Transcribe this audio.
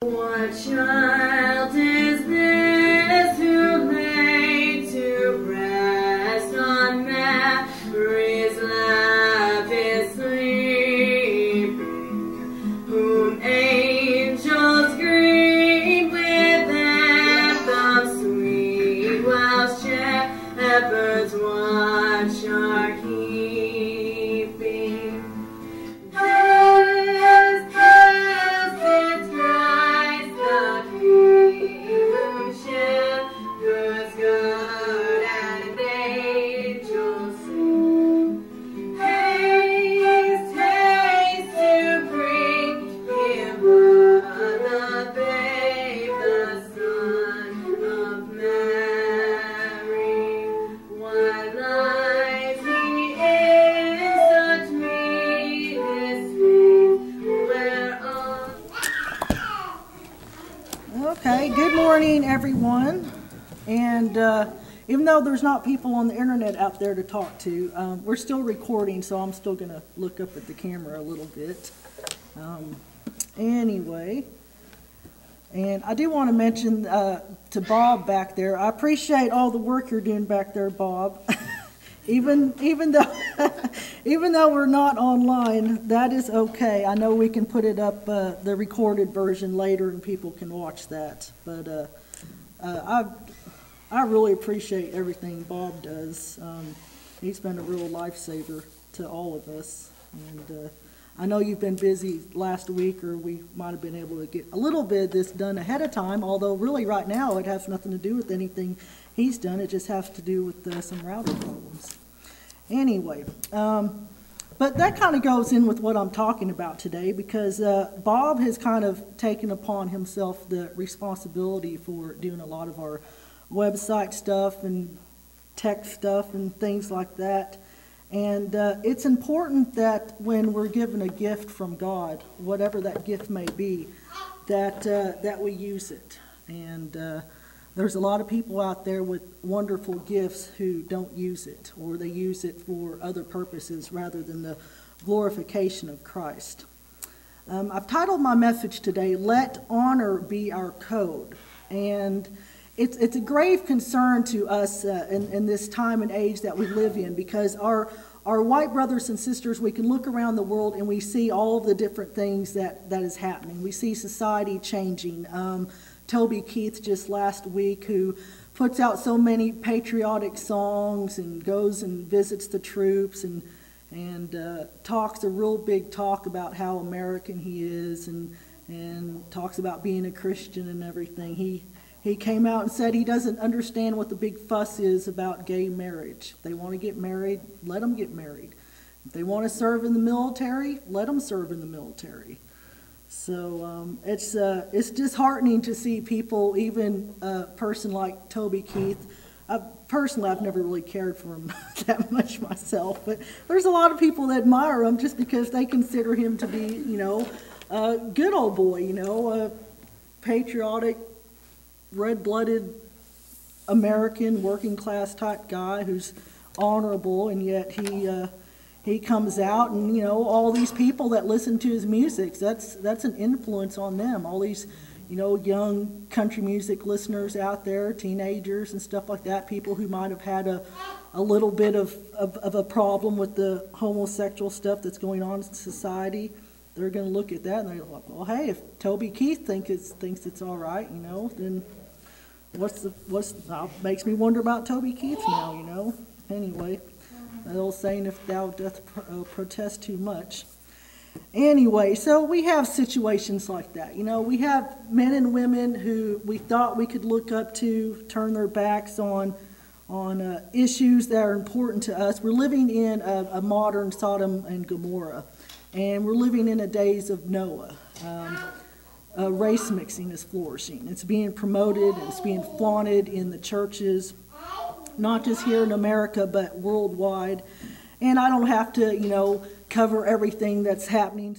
What child is this who lay to rest on Mary's lap is sleeping, whom angels greet with anthems sweet, while shepherds watch are keeping? Okay, good morning everyone, and even though there's not people on the internet out there to talk to, we're still recording, so I'm still going to look up at the camera a little bit. Anyway, and I do want to mention to Bob back there, I appreciate all the work you're doing back there, Bob. Even though we're not online, that is okay. I know we can put it up, the recorded version later, and people can watch that. But I really appreciate everything Bob does. He's been a real lifesaver to all of us. And I know you've been busy last week, or we might have been able to get a little bit of this done ahead of time, although really right now it has nothing to do with anything he's done. It just has to do with some router problems. Anyway, but that kind of goes in with what I'm talking about today, because Bob has kind of taken upon himself the responsibility for doing a lot of our website stuff and tech stuff and things like that. And it's important that when we're given a gift from God, whatever that gift may be, that we use it. And there's a lot of people out there with wonderful gifts who don't use it, or they use it for other purposes rather than the glorification of Christ. I've titled my message today, Let Honor Be Our Code. And it's a grave concern to us in this time and age that we live in, because our white brothers and sisters, we can look around the world and we see all of the different things that is happening. We see society changing. Toby Keith just last week, who puts out so many patriotic songs and goes and visits the troops and talks a real big talk about how American he is, and talks about being a Christian and everything. He came out and said he doesn't understand what the big fuss is about gay marriage. If they want to get married, let them get married. If they want to serve in the military, let them serve in the military. So it's disheartening to see people, even a person like Toby Keith. Personally, I've never really cared for him that much myself, but there's a lot of people that admire him just because they consider him to be, a good old boy, a patriotic, red-blooded American working class type guy who's honorable, and yet he comes out and, all these people that listen to his music, that's an influence on them. All these, young country music listeners out there, teenagers and stuff like that, people who might have had a little bit of a problem with the homosexual stuff that's going on in society, they're going to look at that and they're like, well, hey, if Toby Keith thinks it's all right, then makes me wonder about Toby Keith now, Anyway. That old saying, if thou doth protest too much. Anyway, so we have situations like that. We have men and women who we thought we could look up to, turn their backs on issues that are important to us. We're living in a modern Sodom and Gomorrah, and we're living in the days of Noah. Race mixing is flourishing. It's being promoted, and it's being flaunted in the churches, not just here in America, but worldwide. And I don't have to, cover everything that's happening.